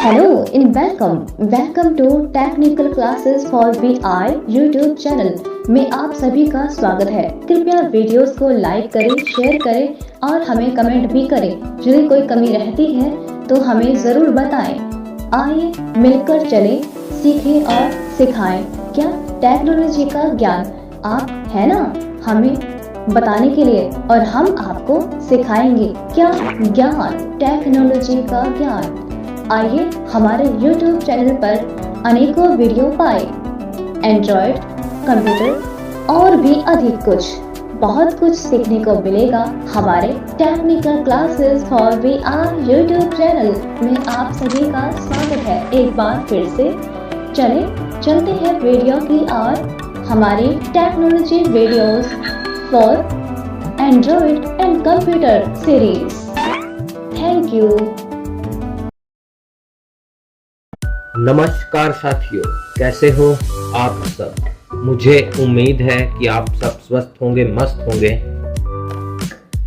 Hello and welcome to Technical Classes for VI YouTube channel में आप सभी का स्वागत है। कृपया वीडियोस को लाइक करें, शेयर करें और हमें कमेंट भी करें। यदि कोई कमी रहती है तो हमें ज़रूर बताएं। आइए मिलकर चलें, सीखें और सिखाएं। क्या टेक्नोलॉजी का ज्ञान आप है ना हमें बताने के लिए, और हम आपको सिखाएंगे क्या ज्ञान, टेक्नोलॉजी का ज्ञान। आइए हमारे YouTube चैनल पर अनेकों वीडियो पाए, एंड्रॉयड, कंप्यूटर और भी अधिक कुछ, बहुत कुछ सीखने को मिलेगा हमारे technical classes for VR YouTube channel में। आप सभी का स्वागत है एक बार फिर से। चलते हैं वीडियो की और हमारी technology videos for Android and computer series. Thank you. नमस्कार साथियों, कैसे हो आप सब। मुझे उम्मीद है कि आप सब स्वस्थ होंगे, मस्त होंगे।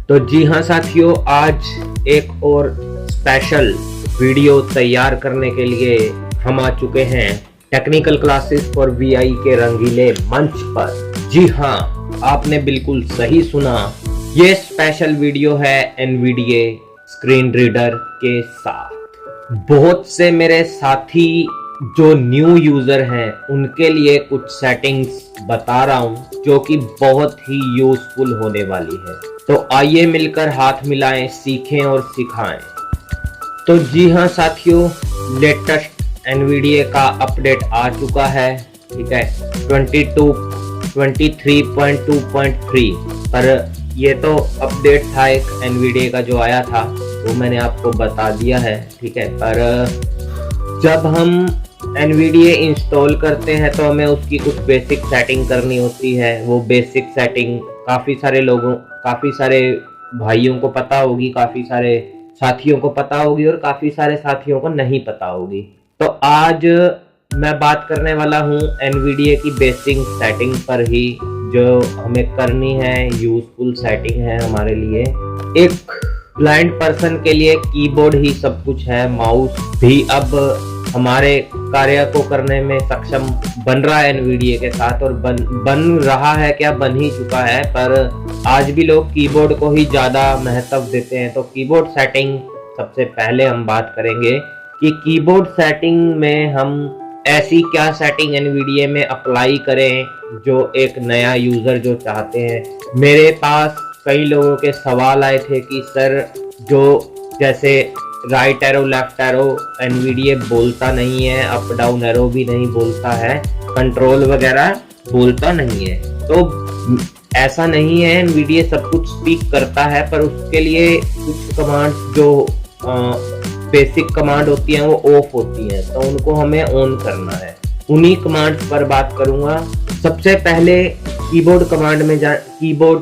तो जी हाँ साथियों, आज एक और स्पेशल वीडियो तैयार करने के लिए हम आ चुके हैं टेक्निकल क्लासेस फॉर VI के रंगीले मंच पर। जी हाँ, आपने बिल्कुल सही सुना, ये स्पेशल वीडियो है NVDA स्क्रीन रीडर के साथ। बहुत से मेरे साथी जो न्यू यूजर हैं उनके लिए कुछ सेटिंग्स बता रहा हूं जो कि बहुत ही यूजफुल होने वाली है। तो आइए मिलकर हाथ मिलाएं, सीखें और सिखाएं। तो जी हाँ साथियों, लेटेस्ट NVDA का अपडेट आ चुका है, ठीक है, 23.2.3 पर ये तो अपडेट था एक NVDA का जो आया था, वो मैंने आपको बता दिया है, ठीक है। पर जब हम NVDA इंस्टॉल करते हैं तो हमें उसकी कुछ बेसिक सेटिंग करनी होती है। वो बेसिक सेटिंग काफ़ी सारे भाइयों को पता होगी, काफ़ी सारे साथियों को पता होगी और काफ़ी सारे साथियों को नहीं पता होगी। तो आज मैं बात करने वाला हूँ NVDA की बेसिक सेटिंग पर ही, जो हमें करनी है, यूजफुल सेटिंग है हमारे लिए। एक ब्लाइंड पर्सन के लिए कीबोर्ड ही सब कुछ है, माउस भी अब हमारे कार्य को करने में सक्षम बन रहा है NVDA के साथ, और बन रहा है क्या, बन ही चुका है। पर आज भी लोग कीबोर्ड को ही ज़्यादा महत्व देते हैं। तो कीबोर्ड सेटिंग सबसे पहले हम बात करेंगे कि कीबोर्ड सेटिंग में हम ऐसी क्या सेटिंग NVDA में अप्लाई करें जो एक नया यूज़र जो चाहते हैं। मेरे पास कई लोगों के सवाल आए थे कि सर, जो जैसे right arrow, left arrow NVDA बोलता नहीं है, अप डाउन एरो भी नहीं बोलता है, कंट्रोल वगैरह बोलता नहीं है। तो ऐसा नहीं है, NVDA सब कुछ स्पीक करता है, पर उसके लिए कुछ कमांड्स जो बेसिक कमांड होती हैं वो ऑफ होती हैं, तो उनको हमें ऑन करना है। उन्हीं कमांड्स पर बात करूंगा। सबसे पहले कीबोर्ड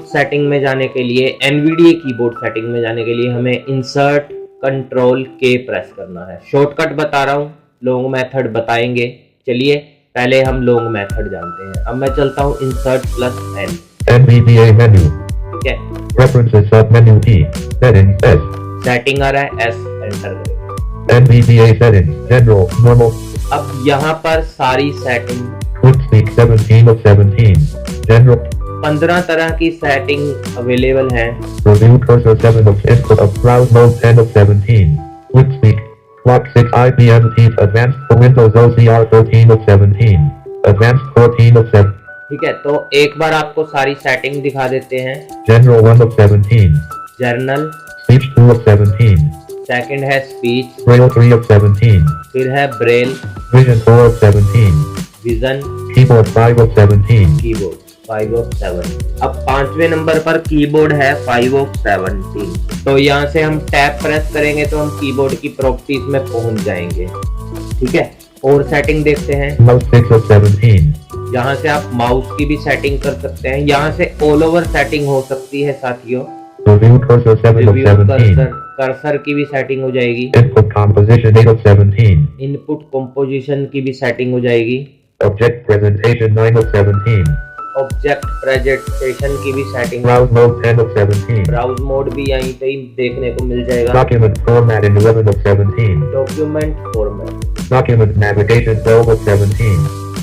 सेटिंग में जाने के लिए, NVDA कीबोर्ड सेटिंग में जाने के लिए हमें इंसर्ट कंट्रोल K प्रेस करना है। शॉर्टकट बता रहा हूँ, लॉन्ग मेथड बताएंगे। चलिए पहले हम लॉन्ग मेथड जानते हैं। अब मैं चलता हूँ इंसर्ट +N, NVDA मेन्यू, ठीक है। Preferences सब menu T, Settings S, setting आ रहा है, S एंटर करें। NVDA Settings, General, Normal, अब यहाँ पर सारी setting, Quick Speak 17 of 17, General, 15 तरह की सेटिंग अवेलेबल है। Review Cursor 7 of Input of Browse Mode 10 of 17, Quick Speak, Clock 6 IPM T, Advanced for Windows OCR 13 of 17, Advanced 14 of 7, ठीक है, तो एक बार आपको सारी सेटिंग दिखा देते हैं। General 1 of 17, journal, Speech 2 of 17, second है स्पीच, Braille 3 of 17, फिर है Braille, Vision 4 of 17, vision, Keyboard 5 of 17, keyboard 5 of 7। अब 5वें नंबर पर कीबोर्ड है 5 of 17। तो यहाँ से हम टैब प्रेस करेंगे तो हम कीबोर्ड की प्रॉपर्टीज में पहुंच जाएंगे, ठीक है। और सेटिंग देखते हैं। Mouse 6 of 17, यहाँ से आप माउस की भी सेटिंग कर सकते हैं। यहाँ से ऑल ओवर सेटिंग हो सकती है साथियों। Review Cursor 7 of review 17, cursor की भी सेटिंग हो जाएगी। Input Composition 8 of 17, input composition की भी सेटिंग हो जाएगी। Object Presentation 9 of 17, object presentation की भी setting, Browse mode 10 of 17. Browse mode भी यहीं पे ही देखने को मिल जाएगा। Document formatting 11 of 17. Document format, Document navigation 12 of 17.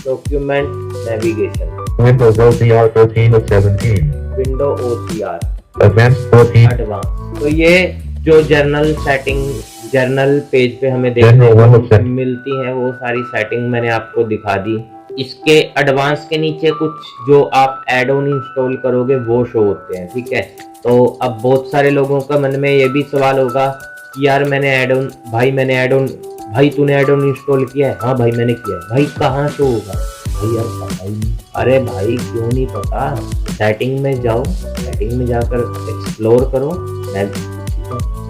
Document navigation, Windows OCR 13 of 17. Window OCR, Advanced 14. Advance. तो ये जो जर्नल सेटिंग, जर्नल पेज पे हमें देखने General one of को seven. मिलती है, वो सारी सेटिंग मैंने आपको दिखा दी। इसके एडवांस के नीचे कुछ जो आप एड ऑन इंस्टॉल करोगे वो शो होते हैं, ठीक है। तो अब बहुत सारे लोगों का मन में ये भी सवाल होगा कि यार मैंने ऐड ऑन, भाई तूने ऐड ऑन इंस्टॉल किया है? हाँ भाई मैंने किया है। भाई कहाँ शो होगा? भाई यार पता ही नहीं। अरे भाई क्यों नहीं पता? सेटिंग में जाओ, सेटिंग में जाकर एक्सप्लोर करो।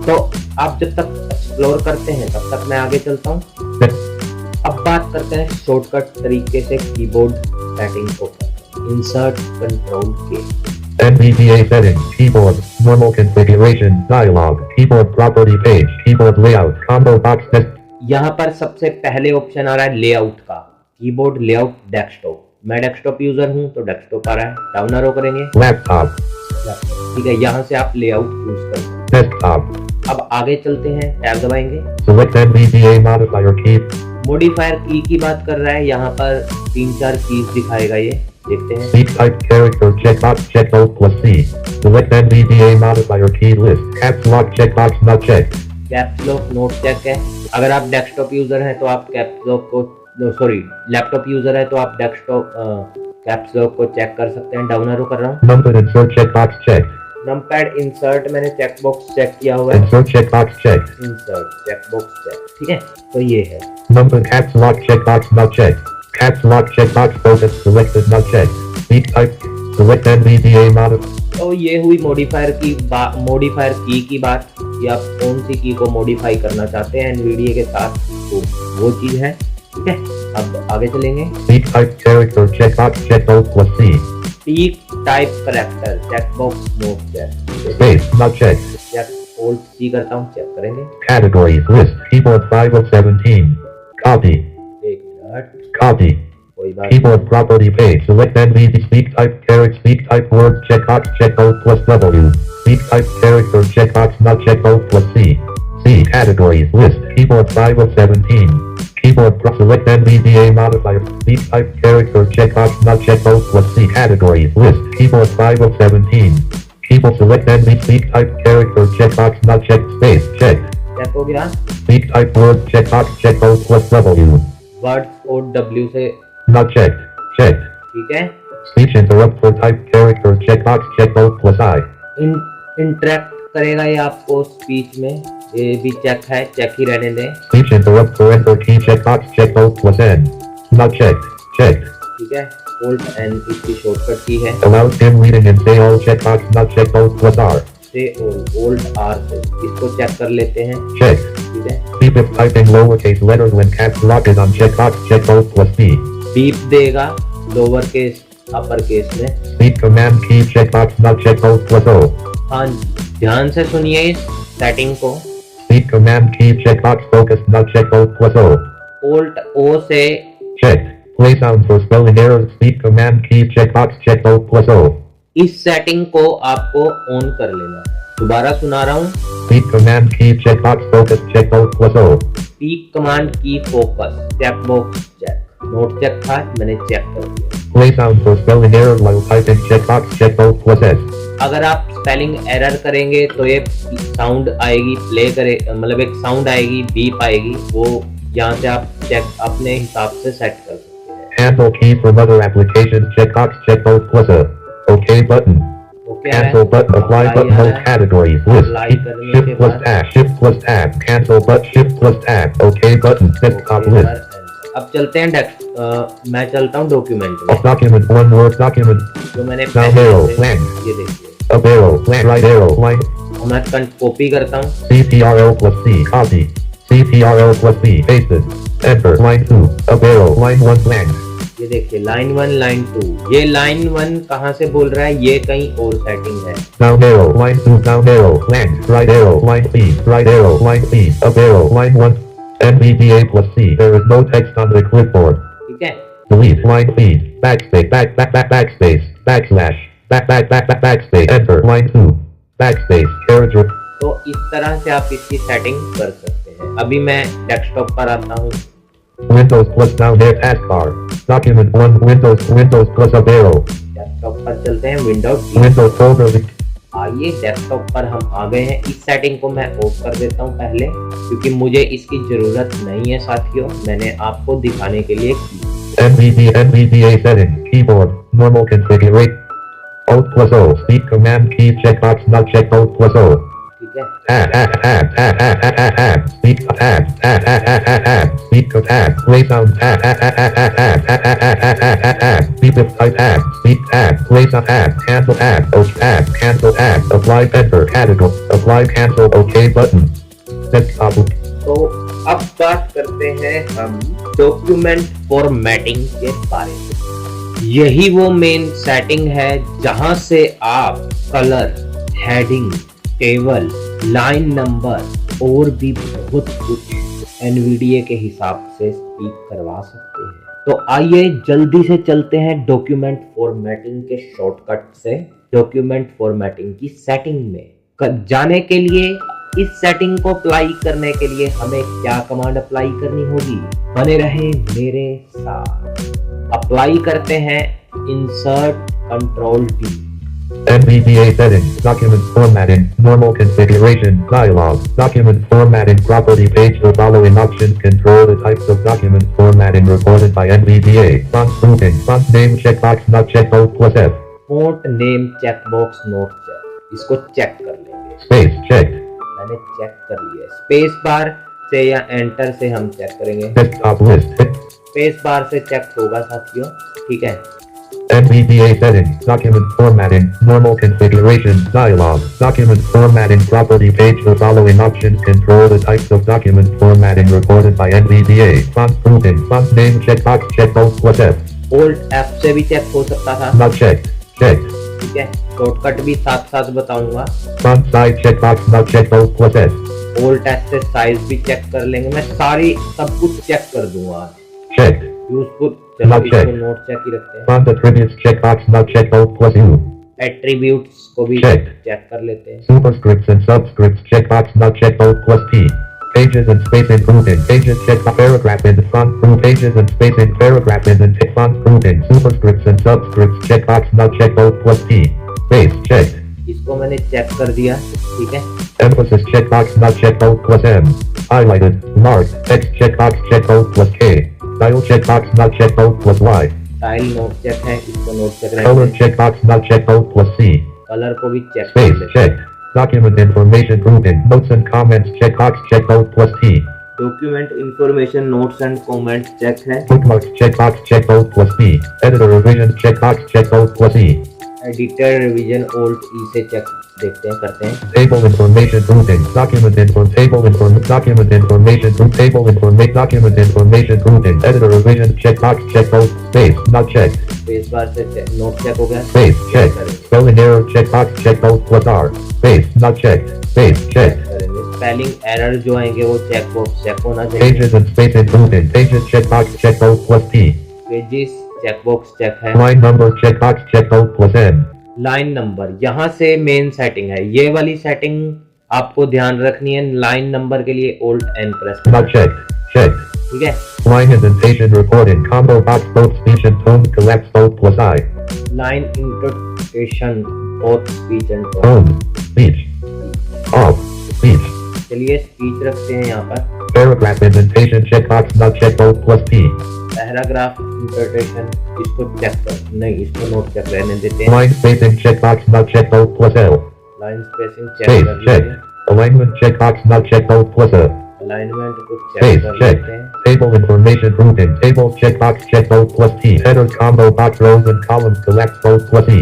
तो आप जब तक एक्सप्लोर करते हैं तब तक मैं आगे चलता हूँ। अब बात करते हैं शॉर्टकट तरीके से कीबोर्ड सेटिंग को। इंसर्ट कंट्रोल के, NVDA settings, keyboard, normal configuration, dialog, keyboard property page, keyboard layout, combo box test. यहाँ पर सबसे पहले ऑप्शन आ रहा है लेआउट का, कीबोर्ड लेआउट डेस्कटॉप। मैं डेस्कटॉप यूजर हूँ तो डेस्कटॉप आ रहा है, डाउन एरो करेंगे, Laptop, ठीक है। यहाँ से आप लेआउट यूज कर सकते desktop, हैं। अब आगे चलते हैं, टैब दबाएंगे, select NVDA modifier key, modifier की बात कर रहा है। यहाँ पर 3-4 कीज दिखाएगा, ये देखते हैं। speak type character checkbox check Alt plus C, select NVDA modifier key list, caps lock checkbox not checked, caps lock not check है। अगर आप डेस्कटॉप यूजर हैं तो आप कैप्स लॉक को, लैपटॉप यूजर है तो आप डेस्कटॉप कैप्स लॉक को चेक कर सकते हैं। डाउन एरो कर रहा हूँ। numpad insert checkbox checked, numpad insert मैंने चेकबॉक्स चेक किया हुआ है, insert checkbox checked, insert checkbox check, ठीक है। तो ये है numpad caps lock checkbox not checked, caps lock checkbox focus selected not checked, speak type, select NVDA modifier. तो ये हुई मॉडिफायर की बात कि आप कौन सी की को मॉडिफाई करना चाहते हैं एनवीडिया के साथ, तो वो चीज है, ठीक है। अब आगे चलेंगे। Speak type character checkbox check Alt plus C, speak type character checkbox not check, space not checked, check alt C करता हूँ, चेक करेंगे। categories list keyboard 5 of 17, copy, एक मिनट, copy, कोई बात keyboard property page, select NVD speak type character speak type word checkbox check Alt plus W, speak type character checkbox not check Alt plus C, C categories list keyboard 5 of 17, keyboard select NVDA modifier speak type character checkbox not check Alt plus C categories list keyboard 5 of 17, keyboard select NV speak type character checkbox not check space checked, check हो गया। speak type word checkbox check Alt plus W, words और W से, not checked, checked, ठीक है। speech interrupt for type character checkbox check Alt plus I, interact करेगा ये आपको speech में, ये भी चेक है, चेक ही रहने दें, speech interrupt for enter key checkbox check Alt plus N, not checked, checked, ठीक है। Alt N इसकी शॉर्टकट की है। allow dim reading and say all checkbox not checked Alt plus R, से Alt R से इसको चेक कर लेते हैं, checked, ठीक है। beep if typing lowercase letters when caps lock is on checkbox check Alt plus B, beep देगा lower case upper case में। speak command key checkbox not checked Alt plus O, हाँ जी, ध्यान से सुनिए इस सेटिंग को। speak command key checkbox focus not checked Alt plus O, Alt O से checked, play sound for spelling errors speak command key checkbox checked Alt plus O, इस setting को आपको ऑन कर लेना है। दोबारा सुना रहा हूँ, speak command key checkbox focus checked Alt plus O, speak command key focus check box check, not check था मैंने चेक कर दिया। play sound for spelling errors while typing checkbox checked Alt plus S, अगर आप spelling error करेंगे तो ये sound आएगी, प्ले करे मतलब एक साउंड आएगी, बीप आएगी, वो यहाँ से आप चेक अपने हिसाब से सेट कर सकते हैं। cancel key from other applications checkbox checked Alt plus A, OK button, okay cancel button apply button hold categories list shift plus tab cancel but shift plus tab OK button desktop list, अब चलते हैं मैं चलता हूँ document में, document one word document, जो मैंने down arrow blank, ये देखिए, up arrow blank, right arrow line, मैं कॉपी करता हूँ, CTRL plus C copy, CTRL plus C pasted, enter line 2 up arrow line 1 blank, ये देखिए लाइन 1 लाइन 2, ये लाइन 1 कहाँ से बोल रहा है, ये कहीं और सेटिंग है। down arrow line 2 down arrow blank, right arrow line C, right arrow line C, up arrow line 1, NVDA plus C, there is no text on the clipboard, ठीक है, delete line C, backspace backspace backslash, backspace, enter, line 2, backspace, character, तो इस तरह से आप इसकी setting कर सकते हैं। अभी मैं डेस्कटॉप पर आता हूँ। Windows plus down there taskbar, document 1, Windows plus up arrow, desktop पर चलते हैं, विंडोज। Windows folder, आइए डेस्कटॉप पर हम आ गए हैं। इस सेटिंग को मैं ऑफ कर देता हूँ पहले, क्योंकि मुझे इसकी जरूरत नहीं है साथियों, मैंने आपको दिखाने के लिए की। NVDA setting, keyboard, normal configuration, Alt plus O, speak command key checkbox not checked, Alt plus O, ठीक है, speak speak play sound speak type speak play sound cancel OK cancel apply enter category apply cancel OK button desktop। तो अब बात करते हैं हम document formatting के बारे में। यही वो मेन सेटिंग है जहां से आप colour, heading, table, line number और भी बहुत कुछ एनवीडीए के हिसाब से स्पीक करवा सकते हैं। तो आइए जल्दी से चलते हैं डॉक्यूमेंट फॉर्मेटिंग के शॉर्टकट से डॉक्यूमेंट फॉर्मेटिंग की सेटिंग में जाने के लिए। इस सेटिंग को अप्लाई करने के लिए हमें क्या कमांड अप्लाई करनी होगी, बने रहे मेरे साथ। अप्लाई करते हैं insert control D. NVDA settings, document formatting, normal configuration, dialog, document formatting property page. The following options control the types of document formatting recorded by NVDA. Font grouping, font name checkbox not checked, Alt plus F. Font name checkbox not check, इसको check कर लेंगे। Space checked. मैंने check कर लिया। Space bar से या enter से हम चेक करेंगे। Desktop list. स्पेस बार से चेक होगा साथियों, ठीक है। NVDA settings, document formatting, normal configuration, dialog, document formatting property page. The following options control the types of document formatting recorded by NVDA. Font grouping, font name checkbox checked, Alt plus F. Alt F से भी check हो सकता था, Not checked. Checked. ठीक है। Shortcut भी साथ साथ बताऊंगा। Font size checkbox not checked, Alt plus S. Alt S से साइज भी चेक कर लेंगे। मैं सारी सब कुछ चेक कर दूंगा। Checked. यूजफुल, चलो Not इसको checked. नोट चेक ही रखते हैं। Font attributes checkbox not checked, Alt plus U. Attributes को भी Checked. चेक कर लेते हैं। Superscripts and subscripts checkbox not checked, Alt plus T. Pages and spacing grouping, pages checked, paragraph in the font group, pages and spacing, paragraph in the tick font grouping, superscripts and subscripts checkbox not checked, Alt plus T. Space checked. इसको मैंने check कर दिया, ठीक है। Emphasis checkbox not checked, Alt plus M. Highlighted, marked, text checkbox checked, Alt plus K. Style checkbox not checked, Alt plus Y. Style not check है, इसको not check Color रहेंगे। checkbox not checked, Alt plus C. Colour को भी check कर Space लेते हैं। checked. Document information grouping, notes and comments checkbox checked, Alt plus T. Document information notes and comments check है। Bookmarks checkbox checked, Alt plus B. Editor revisions checkbox checked, Alt plus E. Editor revision Alt E से check देखते हैं, करते हैं। Table information grouping, document information group, table information, document information grouping, editor revisions checkbox checked, Alt space not checked, space bar से note check हो गया। space checked, spelling error checkbox checked, Alt plus R, space not checked, space checked, करेंगे। Spelling error जो आएंगे वो check box check होना चाहिए। pages and spacing grouping, pages checkbox checked, Alt plus P, pages check box check है। line number checkbox checked, Alt plus N, line number यहाँ से main setting है, ये वाली सेटिंग आपको ध्यान रखनी है। लाइन नंबर के लिए Alt N प्रेस not करना है, checked, checked, ठीक है। line indentation recording, combo box both speech and tone collapse, Alt plus I, line interpretation both speech and tone. tone, speech, off, speech, चलिए speech रखते हैं यहाँ पर। paragraph indentation checkbox not checked, Alt plus P, paragraph interpretation इसको check कर, नहीं इसको not check रहने देते हैं। line spacing checkbox not checked, Alt plus L, line spacing check space कर checked, लेते हैं। alignment checkbox not checked, Alt plus F, alignment को चेक space कर checked, लेते हैं। table information grouping, table checkbox checked, Alt plus T, header combo box rows and columns collapse, Alt plus E,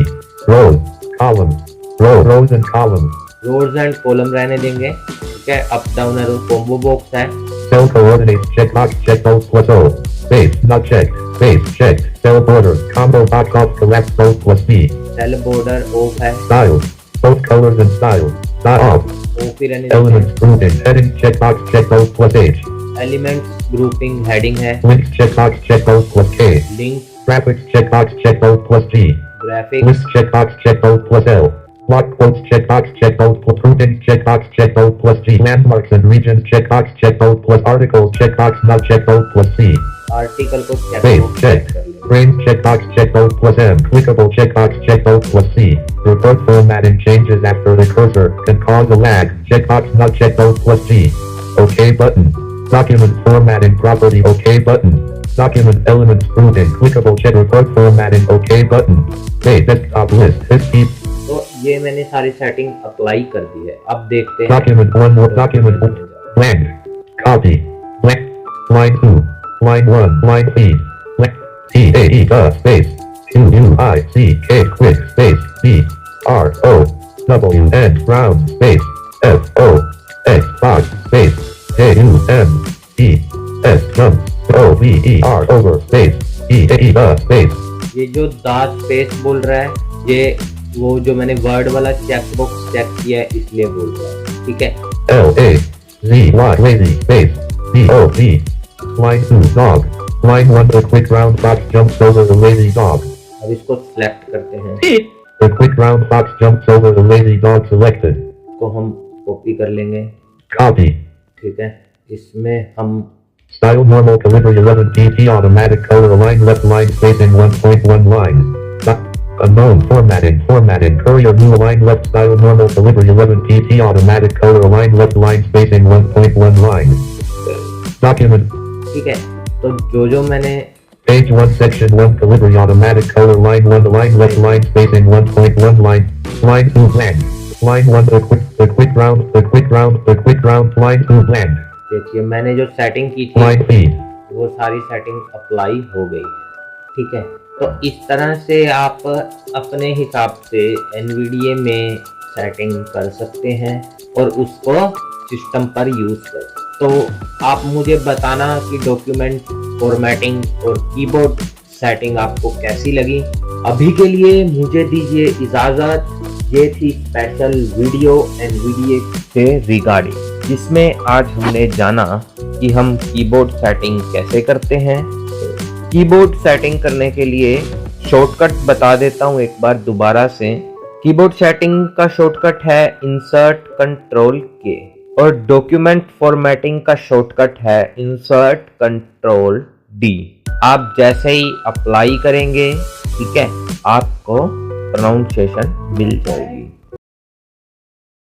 rows, columns, rows and columns, rows and column रहने देंगे, ठीक है। Up down arrow combo box है। cell coordinates checkbox checked, Alt plus O, space not checked, space checked, cell borders combo box off collapse, Alt plus B, cell border off है, styles, both colors and styles, style off, off ही रहने देते हैं। elements grouping, heading checkbox checked, Alt plus H, elements grouping heading है। links checkbox checked, Alt plus K, link graphics checkbox checked, Alt plus G, graphics, List checkbox checkbox plus L. Block quotes checkbox checkbox plus prudent checkbox checkbox plus G. Landmarks and regions checkbox checkbox plus articles checkbox not checkbox plus C. article को Space checkbox check. कर लेंगे. Range checkbox checkbox plus M. Clickable checkbox checkbox plus C. Report formatting changes after the cursor can cause a lag. Checkbox not checkbox plus G. OK button. Document formatting property OK button. Document elements prudent clickable check report formatting OK button. Hey desktop list history. तो ये मैंने सारी setting apply कर दी है. अब देखते हैं. Document 1 more document blank. Copy. Blank. Line 2. Line 1. Line feed. Blank. T A E space. Q U I C K quick space B R O W N round space F O X box space J U M E S jump O V E R over space E A E space. ये जो दास space बोल रहा है, ये वो जो मैंने word वाला चेकबॉक्स चेक किया है इसलिए बोल रहा है. ठीक है. L A Z Y lazy space D O V. Line 2 dog. Line 1 the quick round box jumps over the lazy dog. अब इसको सिलेक्ट करते हैं. The quick round box jumps over the lazy dog selected. को हम copy कर लेंगे. Copy. ठीक है. इसमें हम Style normal calibri 11 pt automatic color align left line spacing 1.1 line. Unknown formatting courier new align left style normal calibri 11 pt automatic color align left line spacing 1.1 line. Document ठीक है. तो जो मैंने page 1 section 1 calibri automatic color line 1 align left line spacing 1.1 line 2 blank. Line 1 the quick round line 2 blank. देखिए मैंने जो setting की थी Line feed. वो सारी सेटिंग अप्लाई हो गई. ठीक है. तो इस तरह से आप अपने हिसाब से NVDA में सेटिंग कर सकते हैं और उसको सिस्टम पर यूज कर. तो आप मुझे बताना कि डॉक्यूमेंट फॉर्मेटिंग और कीबोर्ड सेटिंग आपको कैसी लगी. अभी के लिए मुझे दीजिए इजाजत. ये थी स्पेशल वीडियो NVDA से रिगार्डिंग, जिसमें आज हमने जाना कि हम कीबोर्ड सेटिंग कैसे करते हैं. कीबोर्ड सेटिंग करने के लिए शॉर्टकट बता देता हूं एक बार दोबारा से. कीबोर्ड सेटिंग का शॉर्टकट है इंसर्ट कंट्रोल के और डॉक्यूमेंट फॉर्मेटिंग का शॉर्टकट है इंसर्ट कंट्रोल डी. आप जैसे ही अप्लाई करेंगे, ठीक है, आपको प्रोनाउंसिएशन मिल जाएगी.